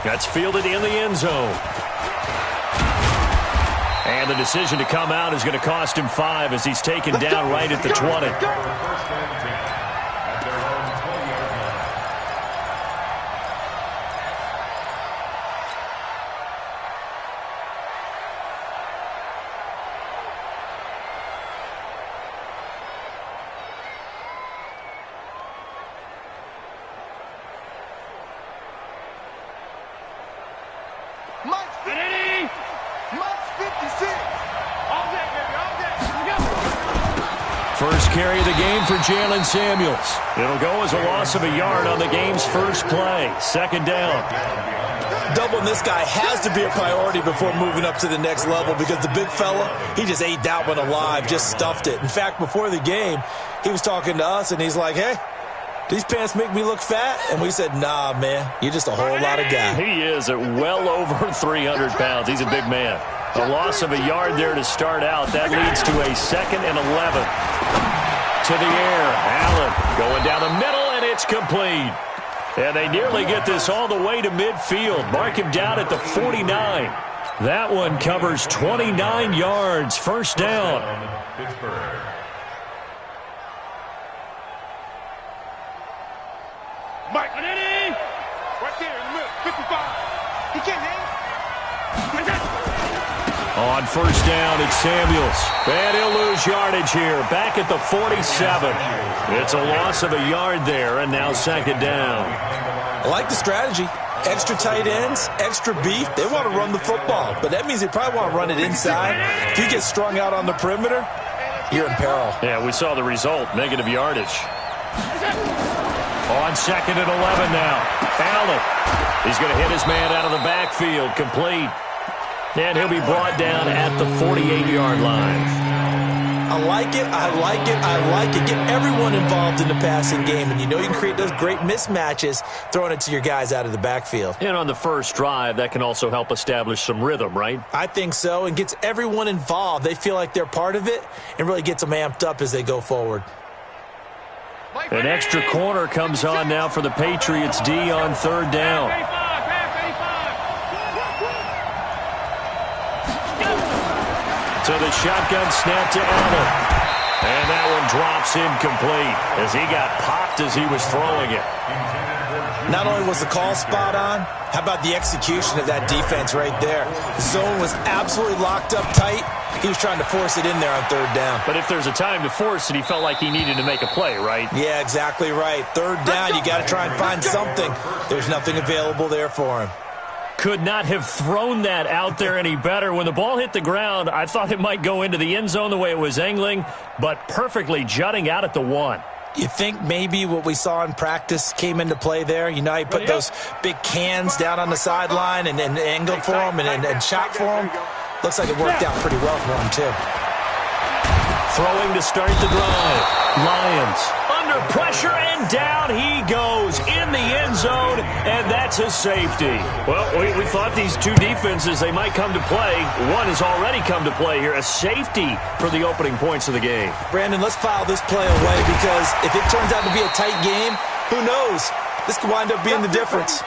That's fielded in the end zone. And the decision to come out is going to cost him 5 as he's taken down right at the 20. First carry of the game for Jalen Samuels. It'll go as a loss of a yard on the game's first play. Second down. Doubling this guy has to be a priority before moving up to the next level because the big fella, he just ate that one alive, just stuffed it. In fact, before the game, he was talking to us, and he's like, hey, these pants make me look fat? And we said, nah, man, you're just a whole lot of guy. He is at well over 300 pounds. He's a big man. A loss of a yard there to start out. That leads to a 2nd and 11. To the air. Allen going down the middle, and it's complete. And they nearly get this all the way to midfield. Mark him down at the 49. That one covers 29 yards. First down. Mike, right there in the middle, 55. He can't hang. On first down, it's Samuels. And he'll lose yardage here. Back at the 47. It's a loss of a yard there, and now second down. I like the strategy. Extra tight ends, extra beef. They want to run the football, but that means they probably want to run it inside. If you get strung out on the perimeter, you're in peril. Yeah, we saw the result. Negative yardage. On 2nd and 11 now. Allen. He's going to hit his man out of the backfield. Complete. And he'll be brought down at the 48-yard line. I like it, I like it, I like it. Get everyone involved in the passing game, and you know you can create those great mismatches throwing it to your guys out of the backfield. And on the first drive, that can also help establish some rhythm, right? I think so, and gets everyone involved. They feel like they're part of it and really gets them amped up as they go forward. An extra corner comes on now for the Patriots D on third down. So the shotgun snap to Allen. And that one drops incomplete as he got popped as he was throwing it. Not only was the call spot on, how about the execution of that defense right there? The zone was absolutely locked up tight. He was trying to force it in there on third down. But if there's a time to force it, he felt like he needed to make a play, right? Yeah, exactly right. Third down, you got to try and find something. There's nothing available there for him. Could not have thrown that out there any better. When the ball hit the ground, I thought it might go into the end zone the way it was angling, but perfectly jutting out at the 1. You think maybe what we saw in practice came into play there? You know, he put those big cans down on the sideline and angled for him and shot for him. Looks like it worked out pretty well for him, too. Throwing to start the drive. Lions under pressure, and down he goes in the end zone, and that's a safety. Well, we thought these two defenses, they might come to play. One has already come to play here, a safety for the opening points of the game. Brandon, let's file this play away because if it turns out to be a tight game, who knows? This could wind up being the difference.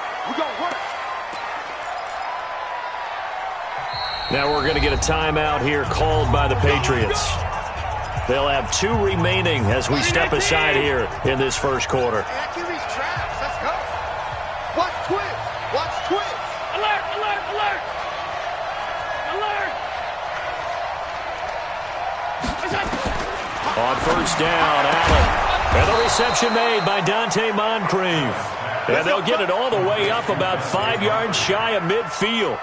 Now we're going to get a timeout here called by the Patriots. They'll have 2 remaining as we step aside here in this first quarter. Let's go. Watch twist. Watch twist. Alert, alert, alert. Alert. On first down, Allen. And the reception made by Dante Moncrief. And they'll get it all the way up about 5 yards shy of midfield.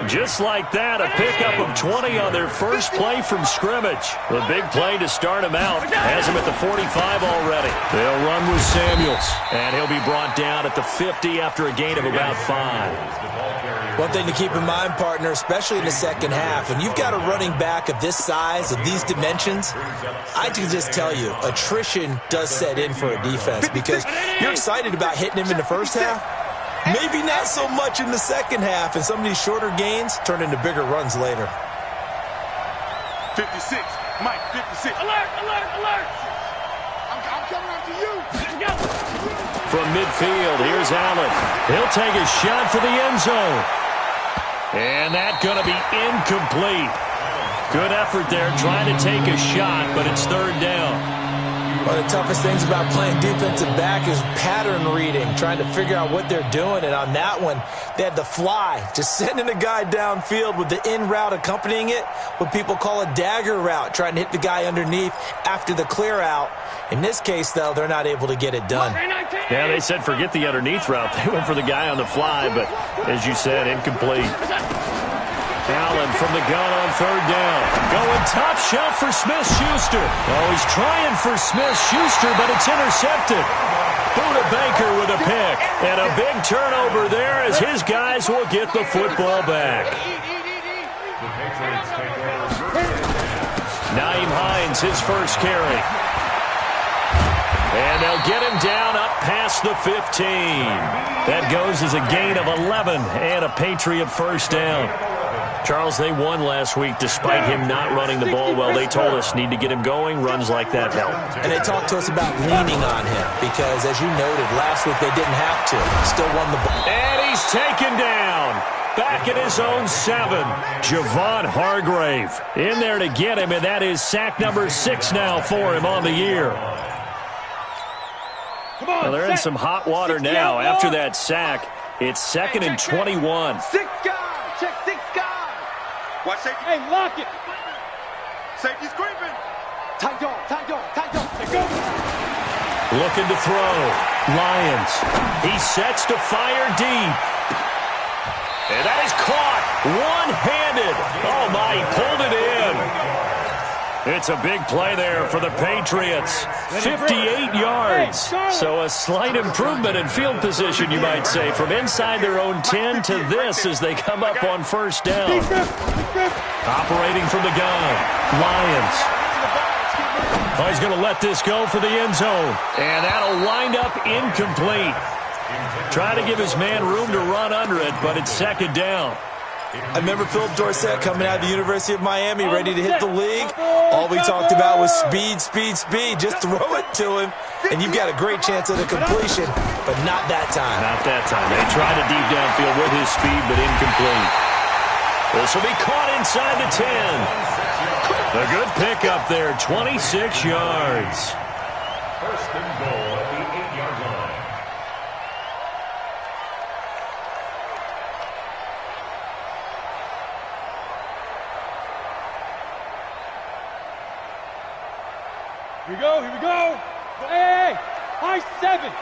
Just like that, a pickup of 20 on their first play from scrimmage. The big play to start him out has him at the 45 already. They'll run with Samuels, and he'll be brought down at the 50 after a gain of about 5. One thing to keep in mind, partner, especially in the second half, when you've got a running back of this size, of these dimensions, I can just tell you, attrition does set in for a defense because you're excited about hitting him in the first half. Maybe not so much in the second half, and some of these shorter gains turn into bigger runs later. 56, Mike, 56. Alert, alert, alert. I'm coming after you. Let's go. from midfield. Here's Allen. He'll take a shot for the end zone. And that's going to be incomplete. Good effort there trying to take a shot, but it's third down. One of the toughest things about playing defensive back is pattern reading, trying to figure out what they're doing. And on that one, they had the fly, just sending a guy downfield with the in route accompanying it, what people call a dagger route, trying to hit the guy underneath after the clear out. In this case, though, they're not able to get it done. Yeah, they said forget the underneath route. They went for the guy on the fly, but as you said, incomplete. Allen from the gun on third down. Going top shelf for Smith-Schuster. Oh, he's trying for Smith-Schuster, but it's intercepted. Buda Baker with a pick. And a big turnover there as his guys will get the football back. Nyheim Hines, his first carry. And they'll get him down up past the 15. That goes as a gain of 11 and a Patriot first down. Charles, they won last week despite him not running the ball well. They told us need to get him going. Runs like that help. And they talked to us about leaning on him because, as you noted, last week they didn't have to. Still won the ball. And he's taken down. Back at his own 7. Javon Hargrave in there to get him, and that is sack number 6 now for him on the year. Well, they're in some hot water now. After that sack, it's 2nd and 21. 6 guys. Check 6 guys. Watch safety. Hey, lock it. Safety's creeping. Tight dog, tight dog, tight dog. Let's go. Looking to throw. Lions. He sets to fire deep. And that is caught. One-handed. Oh, my, he pulled it in. It's a big play there for the Patriots. 58 yards. So a slight improvement in field position, you might say, from inside their own 10 to this as they come up on first down. Operating from the gun. Lions. Oh, he's going to let this go for the end zone. And that'll wind up incomplete. Trying to give his man room to run under it, but it's 2nd down. I remember Philip Dorsett coming out of the University of Miami ready to hit the league. All we talked about was speed, speed, speed. Just throw it to him, and you've got a great chance at a completion, but not that time. Not that time. They tried a deep downfield with his speed, but incomplete. This will be caught inside the 10. A good pickup there, 26 yards. First and goal at the 8-yard line. Here we go, here we go. Hey, high 7.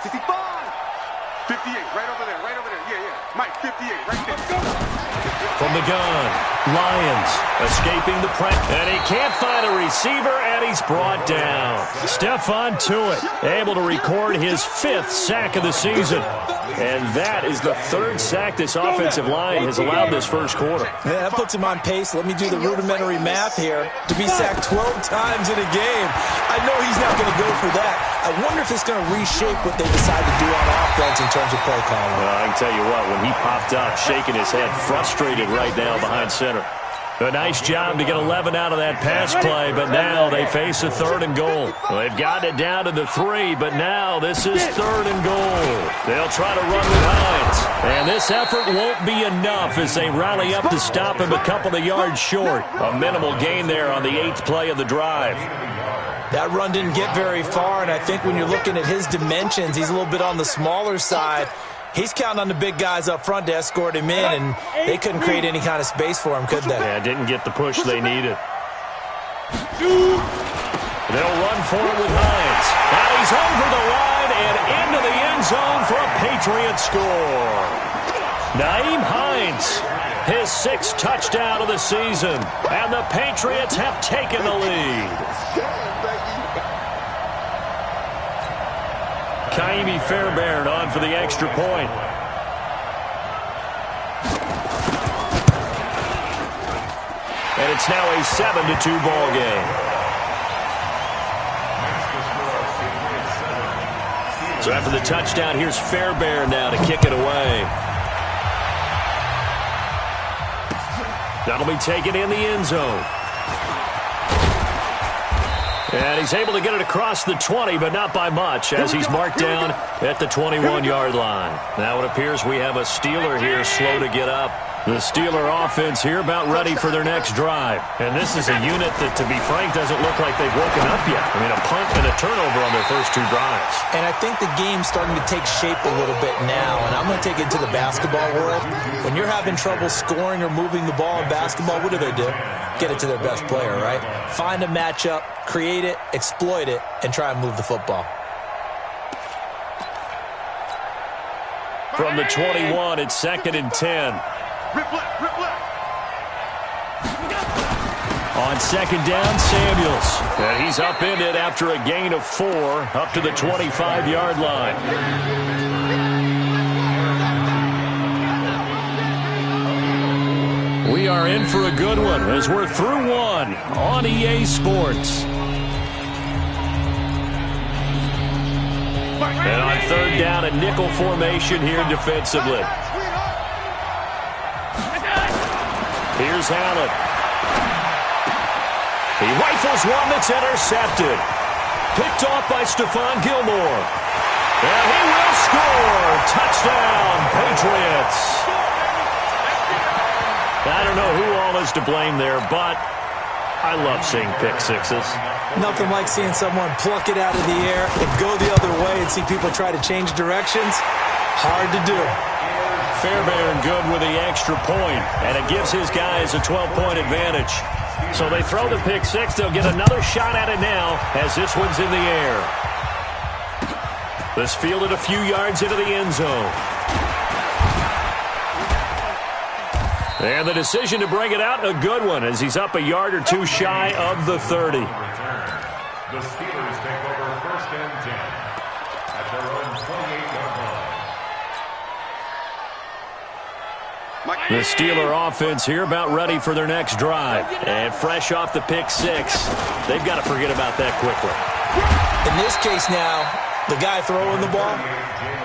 65. 58, right over there, right over there. Yeah. Mike, 58, right there. From the gun, Lions escaping the press. And he can't find a receiver, and he's brought down. Stephon Tuitt able to record his 5th sack of the season. And that is the 3rd sack this offensive line has allowed this first quarter. Yeah, that puts him on pace. Let me do the rudimentary math here. To be sacked 12 times in a game. I know he's not going to go for that. I wonder if it's going to reshape what they decide to do on offense in terms of play calling. Well, I can tell you what, when he popped up, shaking his head, frustrated right now behind center. A nice job to get 11 out of that pass play, but now they face a 3rd and goal. Well, they've gotten it down to the 3, but now this is 3rd and goal. They'll try to run with Hines. And this effort won't be enough as they rally up to stop him a couple of yards short. A minimal gain there on the 8th play of the drive. That run didn't get very far, and I think when you're looking at his dimensions, he's a little bit on the smaller side. He's counting on the big guys up front to escort him in, and they couldn't create any kind of space for him, could they? Yeah, didn't get the push they needed. They'll run for it with Hines. And he's over the line and into the end zone for a Patriot score. Nyheim Hines, his 6th touchdown of the season, and the Patriots have taken the lead. Kaimi Fairbairn on for the extra point. And it's now a 7-2 ball game. So after the touchdown, here's Fairbairn now to kick it away. That'll be taken in the end zone. And he's able to get it across the 20, but not by much, as he's marked down at the 21-yard line. Now it appears we have a Steeler here slow to get up. The Steeler offense here about ready for their next drive. And this is a unit that, to be frank, doesn't look like they've woken up yet. I mean, a punt and a turnover on their first two drives. And I think the game's starting to take shape a little bit now. And I'm going to take it to the basketball world. When you're having trouble scoring or moving the ball in basketball, what do? Get it to their best player, right? Find a matchup, create it, exploit it, and try and move the football. From the 21, it's 2nd and 10. Rip left. On 2nd down, Samuels. And he's upended after a gain of 4 up to the 25-yard line. We are in for a good one as we're through one on EA Sports. And on 3rd down, a nickel formation here defensively. Here's Allen. He rifles one that's intercepted. Picked off by Stephon Gilmore. And he will score. Touchdown, Patriots. I don't know who all is to blame there, but I love seeing pick sixes. Nothing like seeing someone pluck it out of the air and go the other way and see people try to change directions. Hard to do. Fairbairn good with the extra point, and it gives his guys a 12-point advantage. So they throw the pick six. They'll get another shot at it now as this one's in the air. This fielded a few yards into the end zone. And the decision to bring it out, a good one, as he's up a yard or two shy of the 30. The Steelers take over 1st and 10 at their own 28-yard line. The Steeler offense here about ready for their next drive. And fresh off the pick six, they've got to forget about that quickly. In this case now, the guy throwing the ball,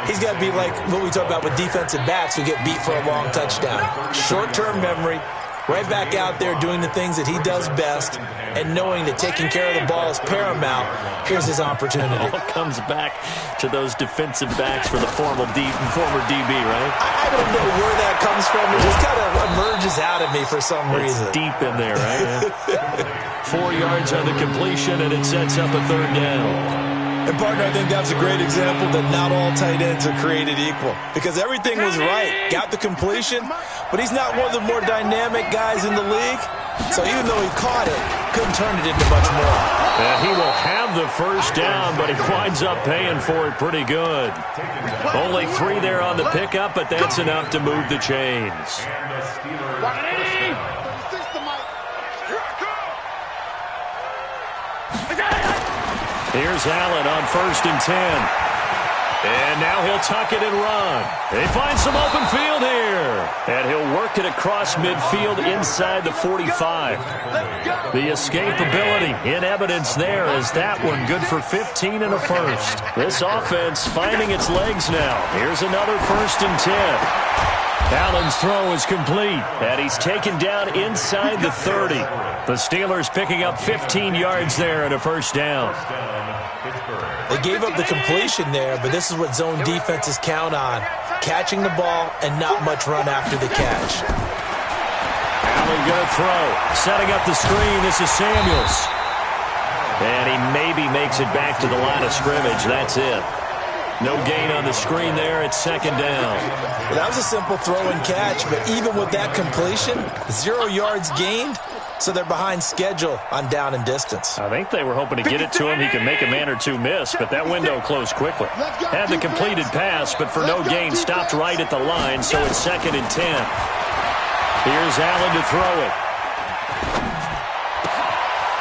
he's got to be like what we talk about with defensive backs who get beat for a long touchdown. Short-term memory, right back out there doing the things that he does best, and knowing that taking care of the ball is paramount. Here's his opportunity. It all comes back to those defensive backs for the former DB, right? I don't know where that comes from. It just kind of emerges out of me for some reason. It's deep in there, right? 4 yards on the completion, and it sets up a 3rd down. And, partner, I think that's a great example that not all tight ends are created equal. Because everything was right. Got the completion, but he's not one of the more dynamic guys in the league. So even though he caught it, couldn't turn it into much more. And he will have the 1st down, but he winds up paying for it pretty good. Only 3 there on the pickup, but that's enough to move the chains. Here's Allen on 1st and 10. And now he'll tuck it and run. They find some open field here. And he'll work it across midfield inside the 45. The escapability in evidence there as that one good for 15 and a first. This offense finding its legs now. Here's another 1st and 10. Allen's throw is complete, and he's taken down inside the 30. The Steelers picking up 15 yards there and a 1st down. They gave up the completion there, but this is what zone defenses count on. Catching the ball and not much run after the catch. Allen going to throw. Setting up the screen. This is Samuels. And he maybe makes it back to the line of scrimmage. That's it. No gain on the screen there. It's 2nd down. Well, that was a simple throw and catch, but even with that completion, 0 yards gained, so they're behind schedule on down and distance. I think they were hoping to get it to him. He could make a man or two miss, but that window closed quickly. Had the completed pass, but for no gain, stopped right at the line, so it's 2nd and 10. Here's Allen to throw it.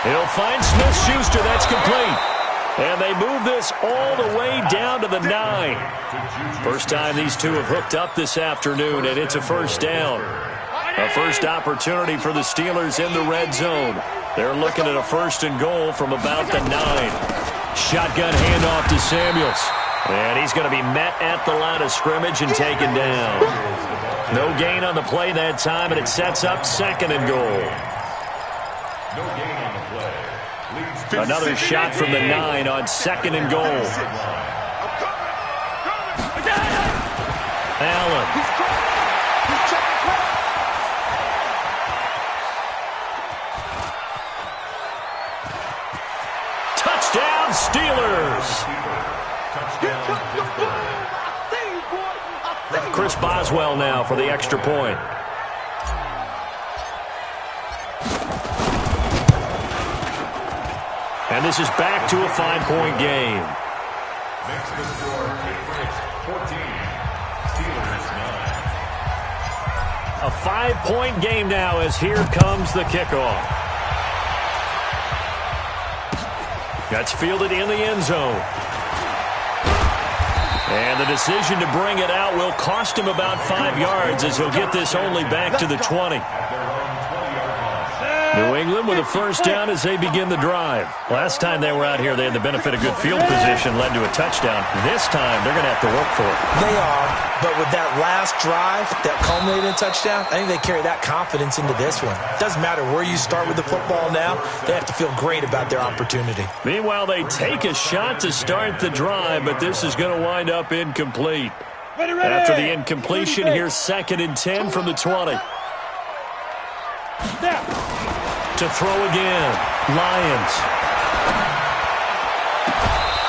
He'll find Smith-Schuster. That's complete. And they move this all the way down to the 9. First time these two have hooked up this afternoon, and it's a 1st down. A first opportunity for the Steelers in the red zone. They're looking at a 1st and goal from about the 9. Shotgun handoff to Samuels. And he's going to be met at the line of scrimmage and taken down. No gain on the play that time, and it sets up 2nd and goal. No gain on the play. Another shot from the 9 on 2nd and goal. Allen. Touchdown, Steelers. Chris Boswell now for the extra point. And this is back to a 5-point game. Makes the score Patriots 14, Steelers 9. A 5-point game now as here comes the kickoff. That's fielded in the end zone. And the decision to bring it out will cost him about 5 yards as he'll get this only back to the 20. New England with a first down as they begin the drive. Last time they were out here, they had the benefit of good field position, led to a touchdown. This time, they're going to have to work for it. They are, but with that last drive that culminated in a touchdown, I think they carry that confidence into this one. Doesn't matter where you start with the football now, they have to feel great about their opportunity. Meanwhile, they take a shot to start the drive, but this is going to wind up incomplete. After the incompletion, here's 2nd and 10 from the 20. To throw again, Lions.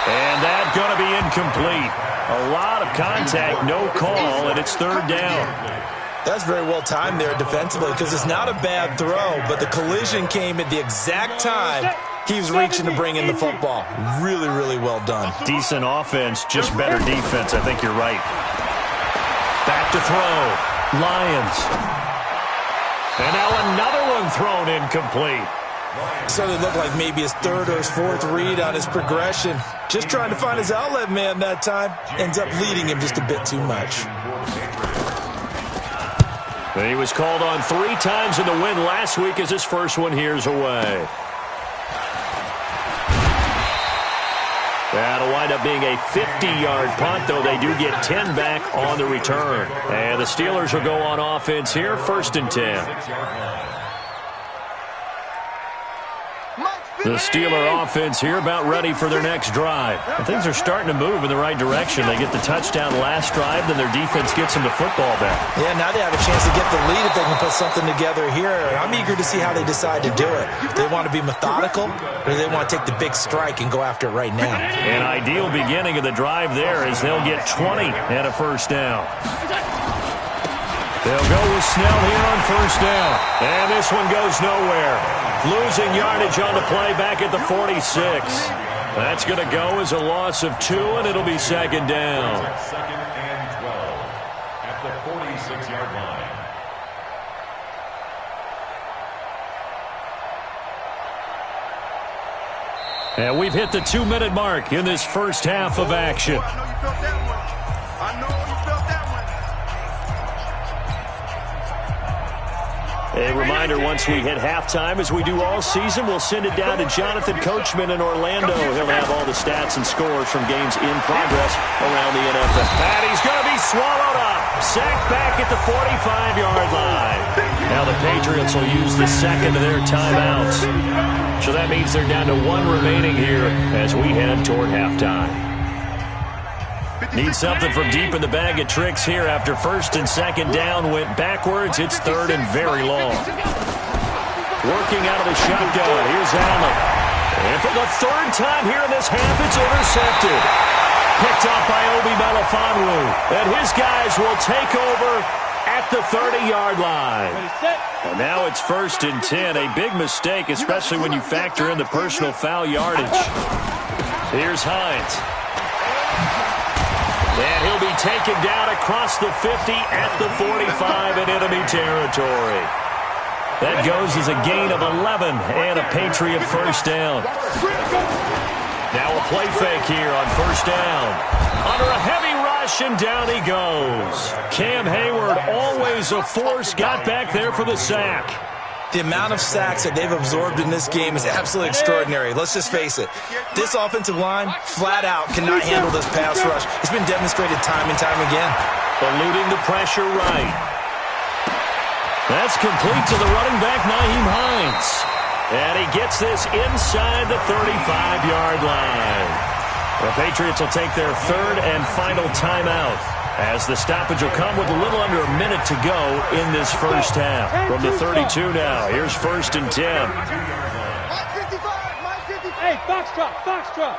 And that's going to be incomplete. A lot of contact, no call, and it's 3rd down. That's very well timed there defensively because it's not a bad throw, but the collision came at the exact time he was reaching to bring in the football. Really, really well done. Decent offense, just better defense. I think you're right. Back to throw, Lions. And now another one thrown incomplete. So it looked like maybe his 3rd or his 4th read on his progression. Just trying to find his outlet man that time. Ends up leading him just a bit too much. He was called on 3 times in the win last week as his first one here's away. That'll wind up being a 50-yard punt, though they do get 10 back on the return. And the Steelers will go on offense here, 1st and 10. The Steeler offense here about ready for their next drive. And things are starting to move in the right direction. They get the touchdown last drive, then their defense gets them the football back. Yeah, now they have a chance to get the lead if they can put something together here. I'm eager to see how they decide to do it. Do they want to be methodical, or do they want to take the big strike and go after it right now? An ideal beginning of the drive there is they'll get 20 and a first down. They'll go with Snell here on first down. And this one goes nowhere. Losing yardage on the play back at the 46. That's going to go as a loss of 2, and it'll be 2nd down. 2nd and 12 at the 46-yard line. And we've hit the 2-minute mark in this first half of action. I know you felt that one. I know you felt that one. A reminder, once we hit halftime, as we do all season, we'll send it down to Jonathan Coachman in Orlando. He'll have all the stats and scores from games in progress around the NFL. And he's going to be swallowed up. Sacked back at the 45-yard line. Now the Patriots will use the 2nd of their timeouts. So that means they're down to 1 remaining here as we head toward halftime. Need something from deep in the bag of tricks here after 1st and 2nd down went backwards. It's 3rd and very long. Working out of the shotgun. Here's Allen. And for the 3rd time here in this half, it's intercepted. Picked up by Obi Melifonwu. And his guys will take over at the 30-yard line. And now it's 1st and 10. A big mistake, especially when you factor in the personal foul yardage. Here's Hines. And he'll be taken down across the 50 at the 45 in enemy territory. That goes as a gain of 11 and a Patriot first down. Now a play fake here on first down. Under a heavy rush, and down he goes. Cam Hayward, always a force, got back there for the sack. The amount of sacks that they've absorbed in this game is absolutely extraordinary. Let's just face it. This offensive line, flat out, cannot handle this pass rush. It's been demonstrated time and time again. Eluding the pressure right. That's complete to the running back, Nyheim Hines. And he gets this inside the 35-yard line. The Patriots will take their third and final timeout, as the stoppage will come with a little under a minute to go in this first half. From the 32 now, here's 1st and 10. Hey, foxtrot.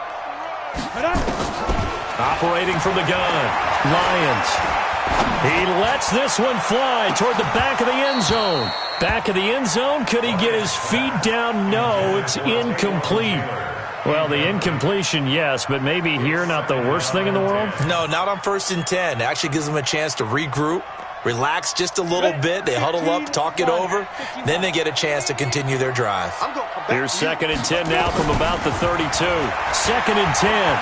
Operating from the gun, Lions. He lets this one fly toward the back of the end zone. Back of the end zone, could he get his feet down? No, it's incomplete. Well, the incompletion, yes, but maybe here not the worst thing in the world? No, not on 1st and 10. It actually gives them a chance to regroup, relax just a little bit. They huddle up, talk it over. Then they get a chance to continue their drive. Here's 2nd and 10 now from about the 32. 2nd and 10.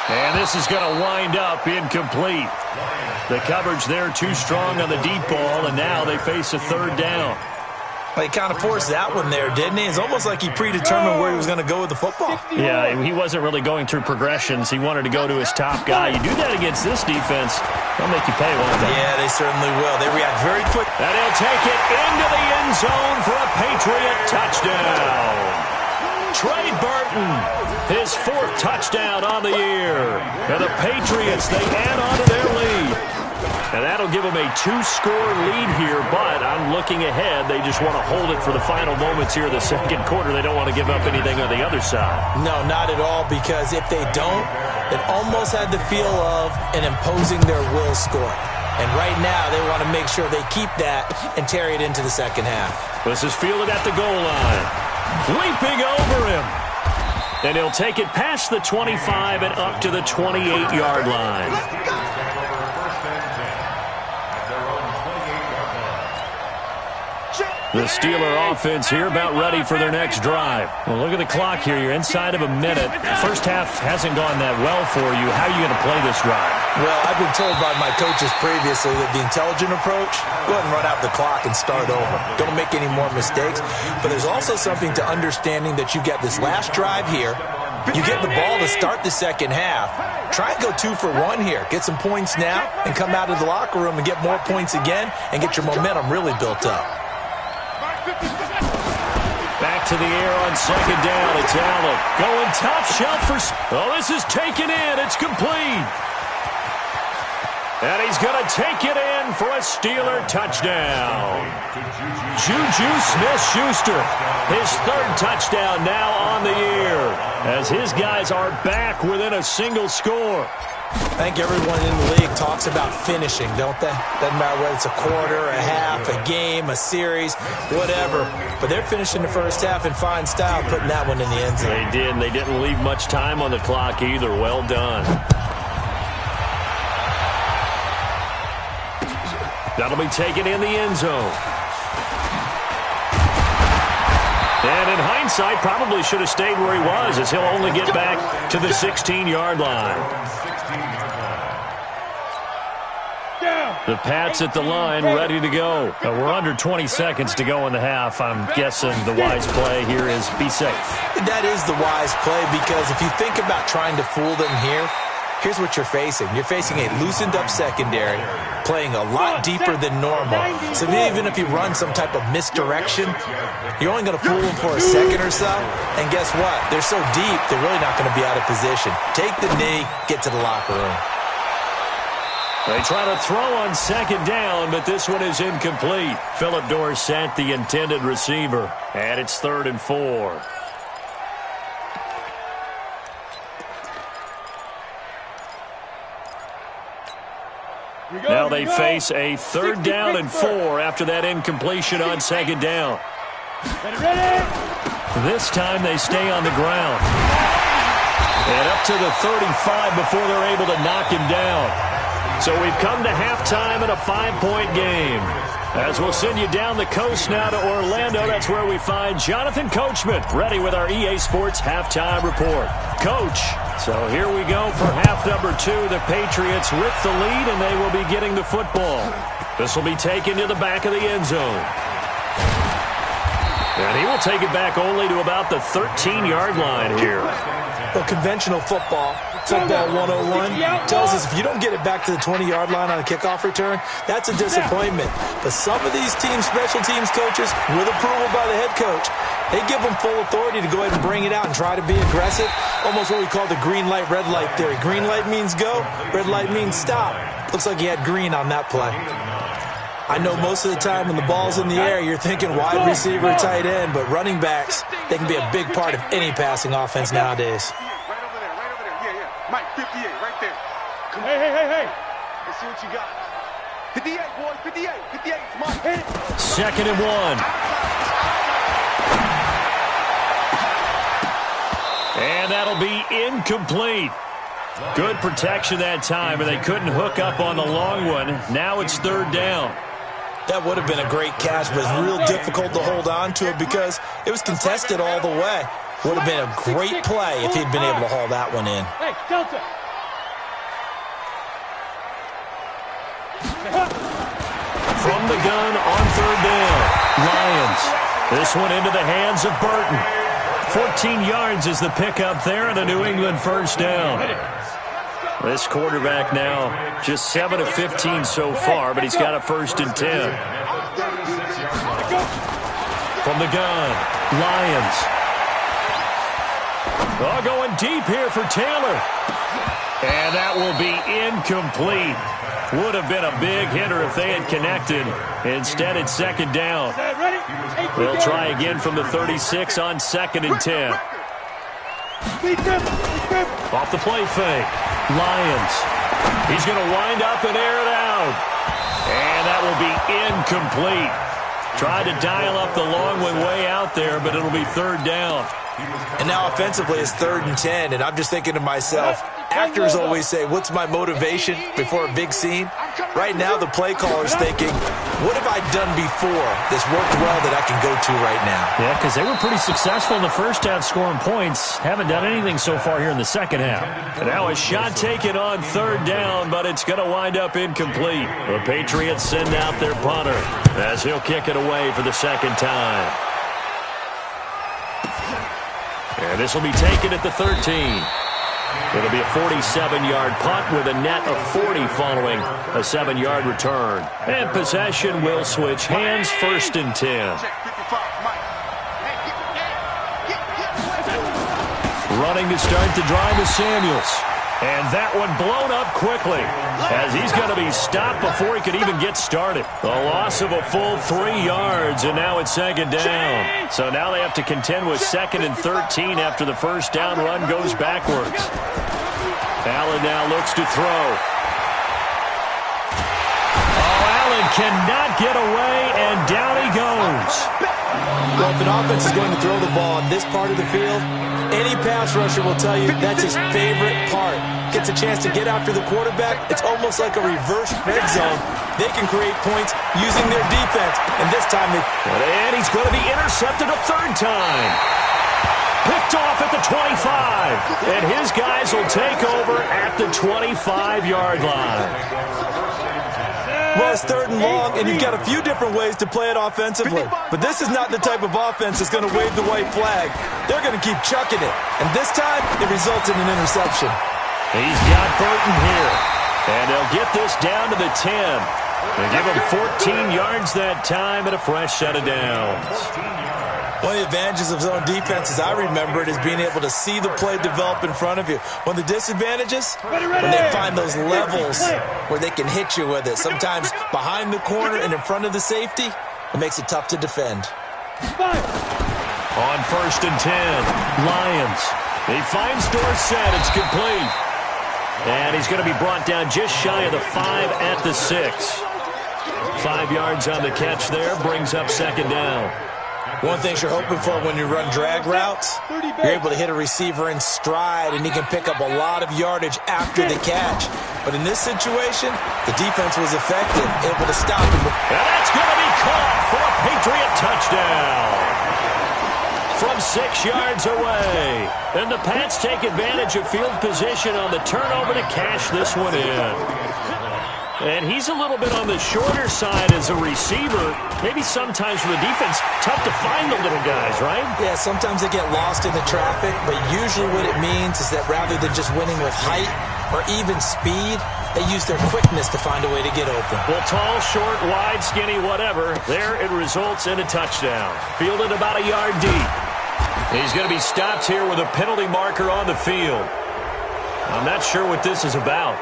And this is going to wind up incomplete. The coverage there too strong on the deep ball, and now they face a 3rd down. He kind of forced that one there, didn't he? It's almost like he predetermined where he was going to go with the football. Yeah, he wasn't really going through progressions. He wanted to go to his top guy. You do that against this defense, they'll make you pay, won't they? Yeah, they certainly will. They react very quick. And he'll take it into the end zone for a Patriot touchdown. Trey Burton, his 4th touchdown on the year. And the Patriots, they add on to their lead. And that'll give them a 2-score lead here, but I'm looking ahead. They just want to hold it for the final moments here of the second quarter. They don't want to give up anything on the other side. No, not at all, because if they don't, it almost had the feel of an imposing their will score. And right now, they want to make sure they keep that and carry it into the second half. This is fielded at the goal line. Leaping over him. And he'll take it past the 25 and up to the 28-yard line. The Steeler offense here about ready for their next drive. Well, look at the clock here. You're inside of a minute. The first half hasn't gone that well for you. How are you going to play this drive? Well, I've been told by my coaches previously that the intelligent approach, go ahead and run out the clock and start over. Don't make any more mistakes. But there's also something to understanding that you get this last drive here. You get the ball to start the second half. Try and go 2 for 1 here. Get some points now and come out of the locker room and get more points again and get your momentum really built up. Back to the air on 2nd down. It's Allen going top shelf for... Oh, this is taken in. It's complete. And he's going to take it in for a Steeler touchdown. Juju Smith-Schuster, his 3rd touchdown now on the year, as his guys are back within a single score. I think everyone in the league talks about finishing, don't they? Doesn't matter whether it's a quarter, a half, a game, a series, whatever. But they're finishing the first half in fine style, putting that one in the end zone. They did, and they didn't leave much time on the clock either. Well done. That'll be taken in the end zone. And in hindsight, probably should have stayed where he was, as he'll only get back to the 16-yard line. The Pats at the line, ready to go. We're under 20 seconds to go in the half. I'm guessing the wise play here is be safe. That is the wise play, because if you think about trying to fool them here, here's what you're facing. You're facing a loosened-up secondary, playing a lot deeper than normal. So even if you run some type of misdirection, you're only going to fool them for a second or so. And guess what? They're so deep, they're really not going to be out of position. Take the knee, get to the locker room. They try to throw on 2nd down, but this one is incomplete. Philip Dorsett, the intended receiver. And it's 3rd and 4. Now they face a 3rd down and 4 after that incompletion on 2nd down. This time they stay on the ground. And up to the 35 before they're able to knock him down. So we've come to halftime in a 5-point game. As we'll send you down the coast now to Orlando, that's where we find Jonathan Coachman, ready with our EA Sports Halftime Report. Coach, so here we go for half number 2. The Patriots with the lead, and they will be getting the football. This will be taken to the back of the end zone. And he will take it back only to about the 13-yard line here. Well, conventional football 101, tells us if you don't get it back to the 20-yard line on a kickoff return, that's a disappointment. But some of these special teams coaches, with approval by the head coach, they give them full authority to go ahead and bring it out and try to be aggressive. Almost what we call the green light, red light theory. Green light means go, red light means stop. Looks like he had green on that play. I know most of the time when the ball's in the air, you're thinking wide receiver, tight end, but running backs, they can be a big part of any passing offense nowadays. Right over there. Yeah. Mike, 58, right there. Hey. Let's see what you got. 58, boys, 58. 58, Mike. Hit it. 2nd and 1. And that'll be incomplete. Good protection that time, and they couldn't hook up on the long one. Now it's 3rd down. That would have been a great catch, but it's real difficult to hold on to it because it was contested all the way. Would have been a great play if he'd been able to haul that one in. Hey, Delta. From the gun on 3rd down, Lions. This one into the hands of Burton. 14 yards is the pickup there, and a New England 1st down. This quarterback now just 7 of 15 so far, but he's got a 1st and 10. From the gun, Lions. Oh, going deep here for Taylor. And that will be incomplete. Would have been a big hitter if they had connected. Instead, it's 2nd down. They'll try again from the 36 on 2nd and 10. Off the play fake. Lions. He's going to wind up and air it out. And that will be incomplete. Tried to dial up the long one way out there, but it'll be 3rd down. And now offensively it's 3rd and 10, and I'm just thinking to myself, actors always say, what's my motivation before a big scene? Right now the play caller's thinking, what have I done before that's worked well that I can go to right now? Yeah, because they were pretty successful in the first half scoring points. Haven't done anything so far here in the second half. And now a shot taken on 3rd down, but it's going to wind up incomplete. The Patriots send out their punter as he'll kick it away for the 2nd time. And this will be taken at the 13. It'll be a 47-yard punt with a net of 40 following a 7-yard return. And possession will switch hands, 1st and 10. Running to start the drive is Samuels. And that one blown up quickly as he's going to be stopped before he could even get started. A loss of a full 3 yards, and now it's 2nd down. So now they have to contend with 2nd and 13 after the 1st down run goes backwards. Allen now looks to throw. Oh, Allen cannot get away, and down he goes. Well, if an offense is going to throw the ball on this part of the field, any pass rusher will tell you that's his favorite part. Gets a chance to get after the quarterback. It's almost like a reverse red zone. They can create points using their defense. And this time and he's going to be intercepted a 3rd time. Picked off at the 25. And his guys will take over at the 25-yard line. Well, it's 3rd and long, and you've got a few different ways to play it offensively. But this is not the type of offense that's going to wave the white flag. They're going to keep chucking it. And this time, it results in an interception. He's got Burton here. And they'll get this down to the 10. They give him 14 yards that time and a fresh set of downs. One of the advantages of zone defense, as I remember it, is being able to see the play develop in front of you. One of the disadvantages, when they find those levels where they can hit you with it, sometimes behind the corner and in front of the safety, it makes it tough to defend. On 1st and 10, Lions. He finds Dorsett. It's complete. And he's going to be brought down just shy of the 5 at the 6. 5 yards on the catch there, brings up 2nd down. One thing you're hoping for when you run drag routes, you're able to hit a receiver in stride, and he can pick up a lot of yardage after the catch. But in this situation, the defense was effective, able to stop him. And that's going to be caught for a Patriot touchdown. From 6 yards away. And the Pats take advantage of field position on the turnover to cash this one in. And he's a little bit on the shorter side as a receiver. Maybe sometimes for the defense, tough to find the little guys, right? Yeah, sometimes they get lost in the traffic, but usually what it means is that rather than just winning with height or even speed, they use their quickness to find a way to get open. Well, tall, short, wide, skinny, whatever. There it results in a touchdown. Fielded about a yard deep. He's going to be stopped here with a penalty marker on the field. I'm not sure what this is about.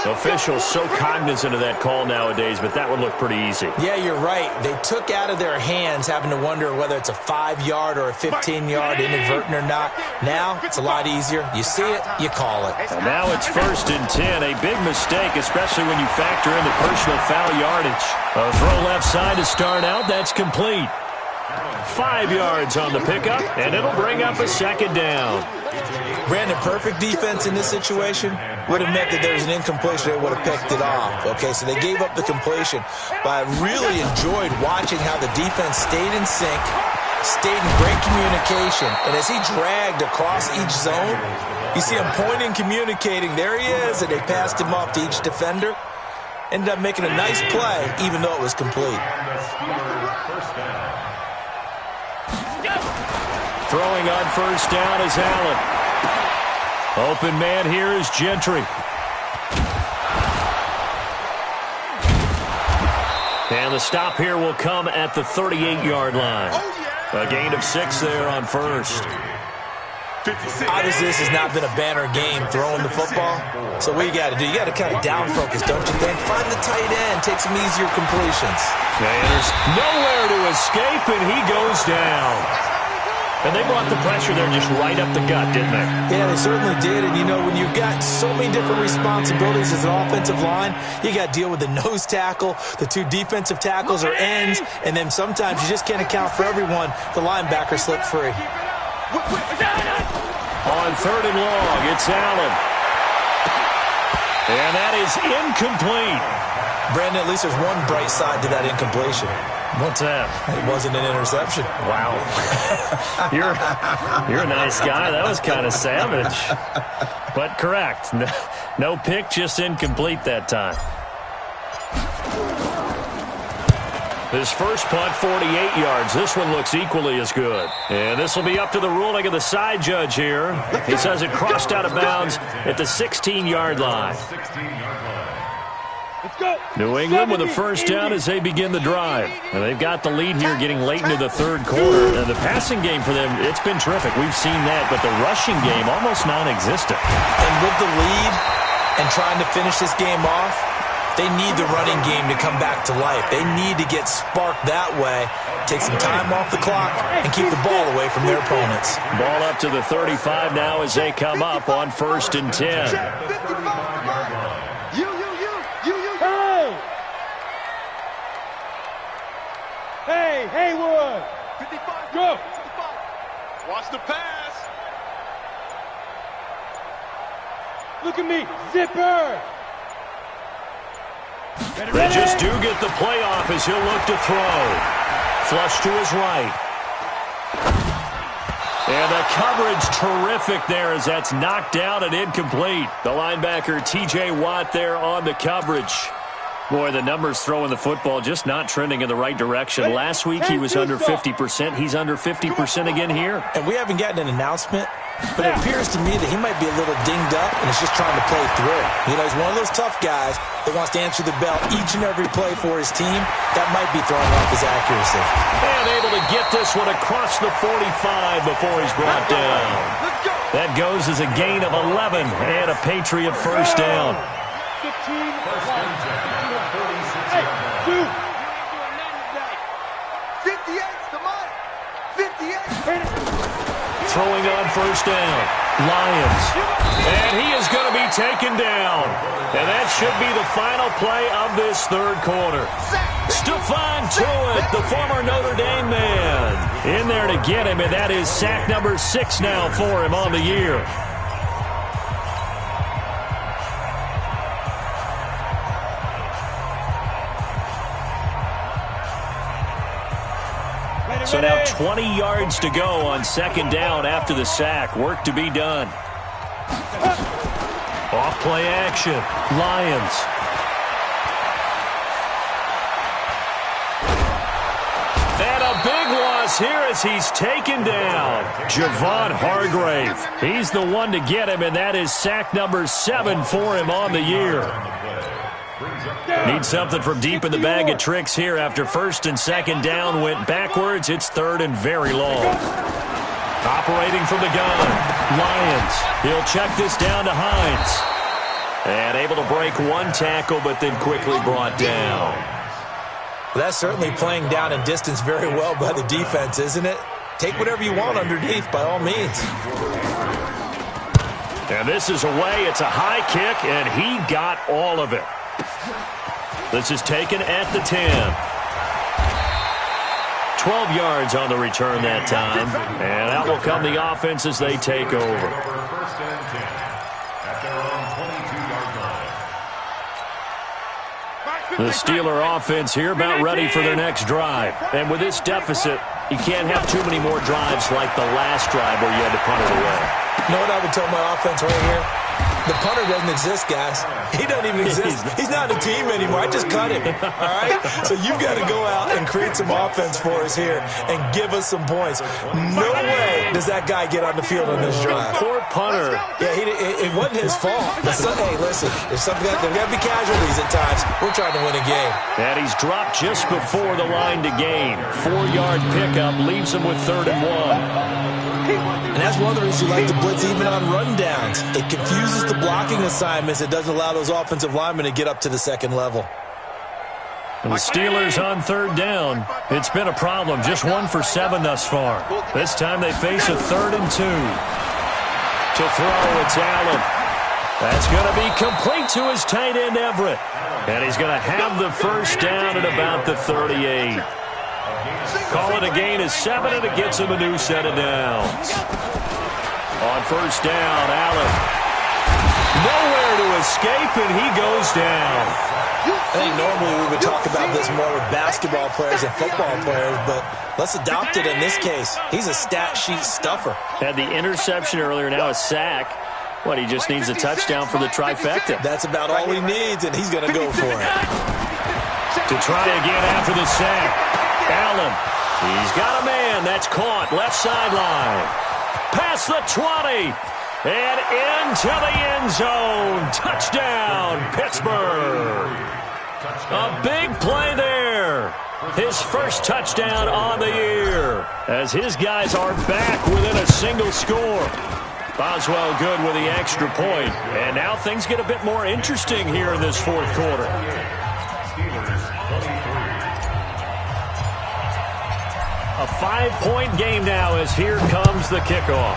Officials so cognizant of that call nowadays, but that would look pretty easy. Yeah, you're right. They took out of their hands having to wonder whether it's a 5-yard or a 15-yard inadvertent or not. Now, it's a lot easier. You see it, you call it. And now it's 1st and 10. A big mistake, especially when you factor in the personal foul yardage. A throw left side to start out. That's complete. 5 yards on the pickup, and it'll bring up a 2nd down. Brandon, perfect defense in this situation would have meant that there was an incompletion. They would have picked it off. Okay, so they gave up the completion. But I really enjoyed watching how the defense stayed in sync, stayed in great communication. And as he dragged across each zone, you see him pointing, communicating. There he is, and they passed him off to each defender. Ended up making a nice play, even though it was complete. Throwing on 1st down is Allen. Open man here is Gentry. And the stop here will come at the 38-yard line. A gain of 6 there on 1st. Obviously, this has not been a banner game throwing the football. So what you got to do, you got to kind of down focus, don't you think? Find the tight end, take some easier completions. And there's nowhere to escape, and he goes down. And they brought the pressure there just right up the gut, didn't they? Yeah, they certainly did. And, you know, when you've got so many different responsibilities as an offensive line, you got to deal with the nose tackle, the 2 defensive tackles or ends, and then sometimes you just can't account for everyone. The linebacker slipped free. On 3rd and long, it's Allen. And that is incomplete. Brandon, at least there's one bright side to that incompletion. What's that? It wasn't an interception. Wow. You're a nice guy. That was kind of savage. But correct. No pick, just incomplete that time. His first punt, 48 yards. This one looks equally as good. And this will be up to the ruling of the side judge here. He says it crossed out of bounds at the 16-yard line. New England with a 1st down as they begin the drive. And they've got the lead here getting late into the 3rd quarter. And the passing game for them, it's been terrific. We've seen that. But the rushing game, almost non-existent. And with the lead and trying to finish this game off, they need the running game to come back to life. They need to get sparked that way, take some time off the clock, and keep the ball away from their opponents. Ball up to the 35 now as they come up on 1st and 10. Hey, Haywood! 55, go! 55. Watch the pass! Look at me, zipper! They just do get the playoff as he'll look to throw. Flush to his right. And the coverage terrific there as that's knocked down and incomplete. The linebacker T.J. Watt there on the coverage. Boy, the numbers throwing the football just not trending in the right direction. Last week he was under 50%. He's under 50% again here. And we haven't gotten an announcement, but it appears to me that he might be a little dinged up and is just trying to play through. You know, he's one of those tough guys that wants to answer the bell each and every play for his team. That might be throwing off his accuracy. And able to get this one across the 45 before he's brought down. That goes as a gain of 11 and a Patriot 1st down. 15. Throwing on 1st down. Lions. And he is going to be taken down. And that should be the final play of this 3rd quarter. Stephon Tuitt, the former Notre Dame man, in there to get him, and that is sack number 6 now for him on the year. So now 20 yards to go on 2nd down after the sack. Work to be done. Off play action. Lions. is here as he's taken down. Javon Hargrave. He's the one to get him, and that is sack number 7 for him on the year. Need something from deep in the bag of tricks here after first and second down went backwards. It's third and very long. Operating from the gun, Lions. He'll check this down to Hines. And able to break one tackle, but then quickly brought down. That's certainly playing down in distance very well by the defense, isn't it? Take whatever you want underneath, by all means. And this is away. It's a high kick, and he got all of it. This is taken at the 10. 12 yards on the return that time. And out will come the offense as they take over. First and 10 at their own 22-yard line. The Steeler offense here about ready for their next drive. And with this deficit, you can't have too many more drives like the last drive where you had to punt it away. You know what I would tell my offense right here? The punter doesn't exist, guys. He doesn't even exist. He's not a team anymore. I just cut him, all right? So you've got to go out and create some offense for us here and give us some points. No way does that guy get on the field on this drive. Poor punter. Yeah, it wasn't his fault. Hey, listen, there's got to be casualties at times. We're trying to win a game. And he's dropped just before the line to gain. 4-yard pickup leaves him with 3rd and 1. And that's one of the reasons you like to blitz even on rundowns. It confuses the blocking assignments. It doesn't allow those offensive linemen to get up to the second level. And the Steelers on 3rd down. It's been a problem. Just 1 for 7 thus far. This time they face a 3rd and 2. To throw, it's Allen. That's going to be complete to his tight end, Everett. And he's going to have the first down at about the 38. Call it a gain of 7, and it gets him a new set of downs. On first down, Allen. Nowhere to escape, and he goes down. I think normally we would talk about this more with basketball players and football players, but let's adopt it in this case. He's a stat sheet stuffer. Had the interception earlier, now a sack. What, he just needs a touchdown for the trifecta. That's about all he needs, and he's going to go for it. To try again after the sack. Allen, he's got a man. That's caught. Left sideline. Past the 20. And into the end zone. Touchdown, Pittsburgh. A big play there. His first touchdown on the year. As his guys are back within a single score. Boswell good with the extra point. And now things get a bit more interesting here in this 4th quarter. A 5-point game now as here comes the kickoff.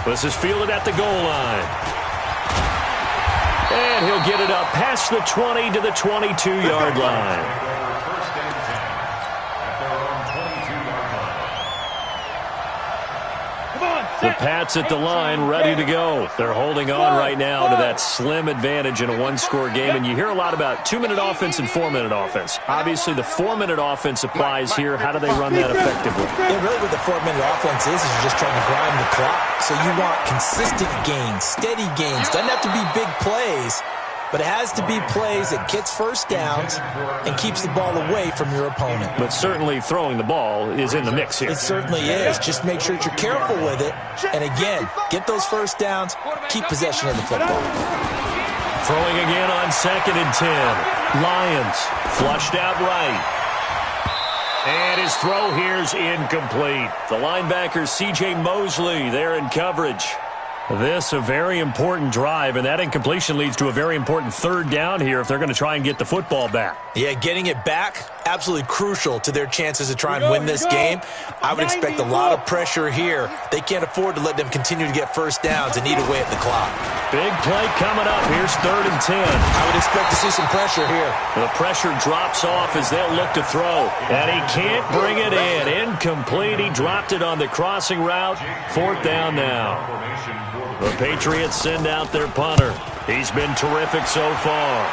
This is fielded at the goal line. And he'll get it up past the 20 to the 22-yard line. The Pats at the line, ready to go. They're holding on right now to that slim advantage in a 1-score game. And you hear a lot about 2-minute offense and 4-minute offense. Obviously, the 4-minute offense applies here. How do they run that effectively? Yeah, really what the 4-minute offense is you're just trying to grind the clock. So you want consistent gains, steady gains. Doesn't have to be big plays, but it has to be plays that gets first downs and keeps the ball away from your opponent. But certainly throwing the ball is in the mix here. It certainly is. Just make sure that you're careful with it. And again, get those first downs, keep possession of the football. Throwing again on 2nd and 10. Lions flushed out right. And his throw here's incomplete. The linebacker C.J. Mosley there in coverage. This a very important drive, and that incompletion leads to a very important 3rd down here if they're going to try and get the football back. Yeah, getting it back, absolutely crucial to their chances to try and win this game. I would expect a lot of pressure here. They can't afford to let them continue to get first downs and eat away at the clock. Big play coming up. Here's 3rd and 10. I would expect to see some pressure here. The pressure drops off as they'll look to throw, and he can't bring it in. Incomplete. He dropped it on the crossing route. 4th down now. The Patriots send out their punter. He's been terrific so far.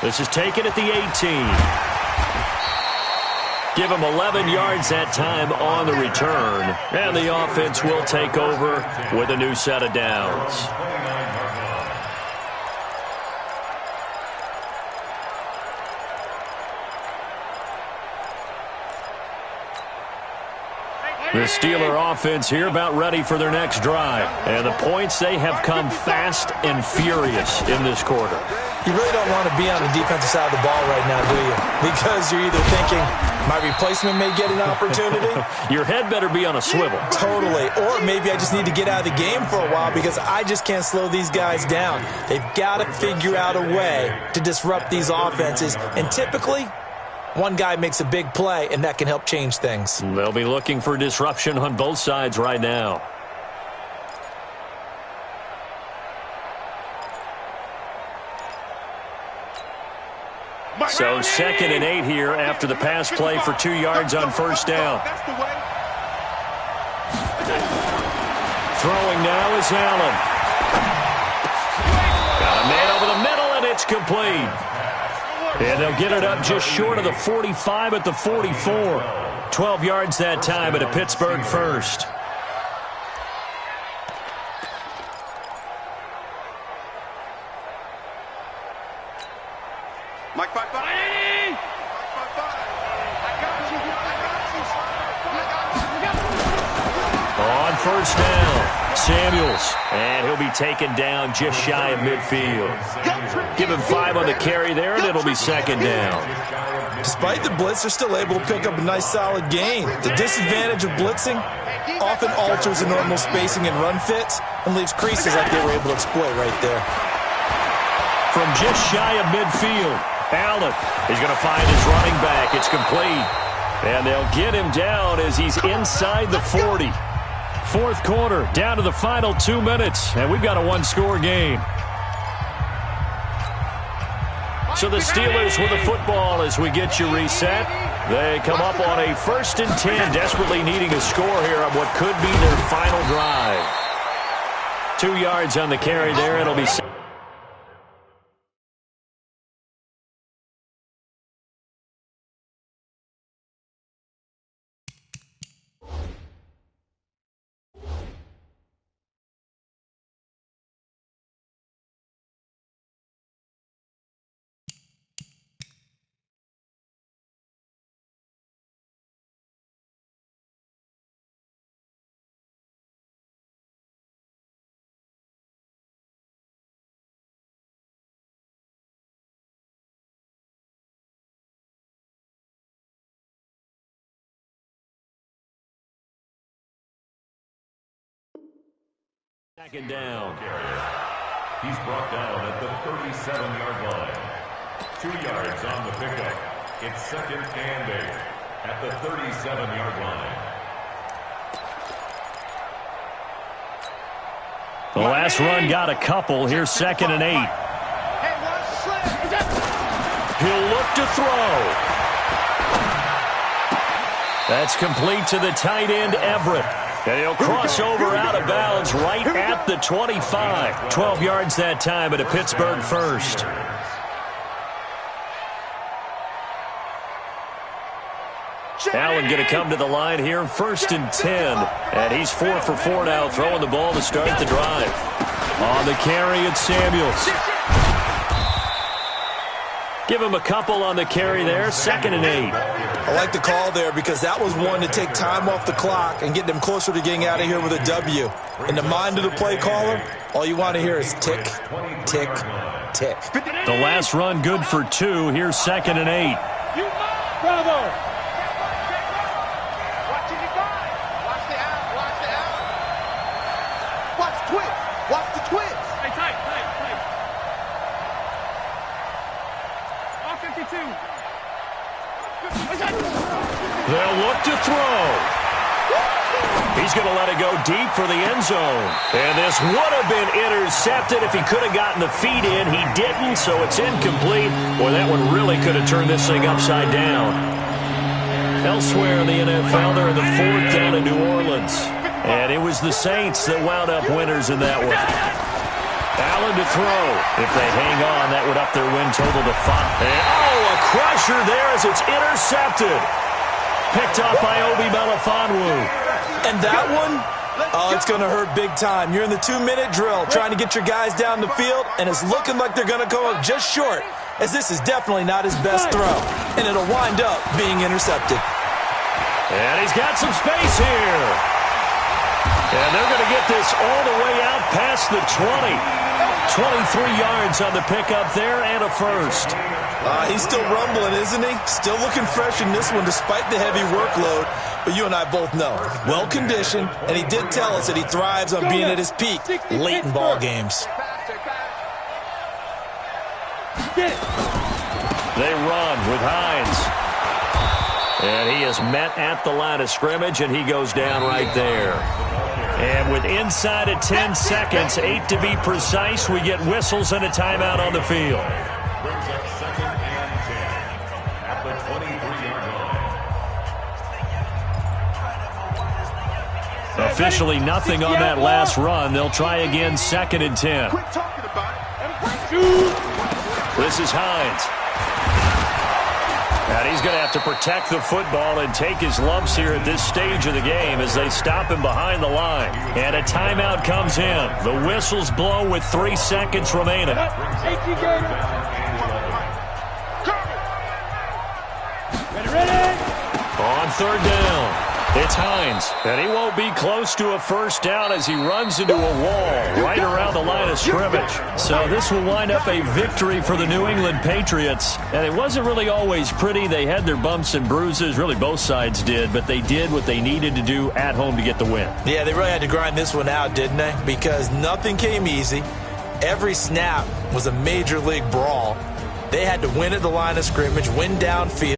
This is taken at the 18. Give him 11 yards that time on the return. And the offense will take over with a new set of downs. The Steeler offense here about ready for their next drive. And the points, they have come fast and furious in this quarter. You really don't want to be on the defensive side of the ball right now, do you? Because you're either thinking, my replacement may get an opportunity. Your head better be on a swivel. Totally. Or maybe I just need to get out of the game for a while because I just can't slow these guys down. They've got to figure out a way to disrupt these offenses. And typically, one guy makes a big play, and that can help change things. They'll be looking for disruption on both sides right now. So 2nd and 8 here after the pass play for 2 yards on first down. Throwing now is Allen. Got a man over the middle, and it's complete. And they'll get it up just short of the 45 at the 44. 12 yards that time at a Pittsburgh first. Mike, bye. On first down, Samuels. And he'll be taken down just shy of midfield. Give him 5 on the carry there, and it'll be 2nd down. Despite the blitz, they're still able to pick up a nice, solid gain. The disadvantage of blitzing often alters the normal spacing and run fits and leaves creases like they were able to exploit right there. From just shy of midfield, Allen is going to find his running back. It's complete. And they'll get him down as he's inside the 40. Fourth quarter, down to the final 2 minutes, and we've got a one-score game. So the Steelers with the football as we get you reset. They come up on a 1st and 10, desperately needing a score here on what could be their final drive. 2 yards on the carry there. It'll be... Second down. He's brought down at the 37-yard line. 2 yards on the pickup. It's 2nd and 8 at the 37-yard line. The last run got a couple. Here's 2nd and 8. He'll look to throw. That's complete to the tight end, Everett. And he'll cross over out of bounds right at the 25. 12 yards that time at a Pittsburgh first. Allen going to come to the line here, 1st and 10. And he's 4 for 4 now, throwing the ball to start the drive. On the carry, it's Samuels. Give him a couple on the carry there, 2nd and 8. I like the call there because that was one to take time off the clock and get them closer to getting out of here with a W. In the mind of the play caller, all you want to hear is tick, tick, tick. The last run good for 2. Here's 2nd and 8. Bravo! They'll look to throw. He's going to let it go deep for the end zone. And this would have been intercepted if he could have gotten the feet in. He didn't, so it's incomplete. Boy, that one really could have turned this thing upside down. Elsewhere in the NFL, they're in the 4th down in New Orleans. And it was the Saints that wound up winners in that one. Allen to throw. If they hang on, that would up their win total to 5. And, a crusher there as it's intercepted. Picked up by Obi Melifonwu. And that one, it's going to hurt big time. You're in the 2-minute drill trying to get your guys down the field, and it's looking like they're going to come up just short, as this is definitely not his best throw, and it'll wind up being intercepted. And he's got some space here. And they're going to get this all the way out past the 20. 23 yards on the pickup there and a first. He's still rumbling, isn't he? Still looking fresh in this one despite the heavy workload. But you and I both know, well-conditioned, and he did tell us that he thrives on being at his peak late in ball games. They run with Hines. And he is met at the line of scrimmage, and he goes down right there. And with inside of 10 seconds, 8 to be precise, we get whistles and a timeout on the field. Brings up 2nd and 10 at the 23-yard line. Officially nothing on that last run. They'll try again 2nd and 10. Quit talking about it. This is Hines. And he's going to have to protect the football and take his lumps here at this stage of the game as they stop him behind the line. And a timeout comes in. The whistles blow with 3 seconds remaining. Ready? On 3rd down, it's Hines. And he won't be close to a first down as he runs into a wall right around the line of scrimmage. So this will wind up a victory for the New England Patriots. And it wasn't really always pretty. They had their bumps and bruises. Really, both sides did. But they did what they needed to do at home to get the win. Yeah, they really had to grind this one out, didn't they? Because nothing came easy. Every snap was a major league brawl. They had to win at the line of scrimmage, win downfield.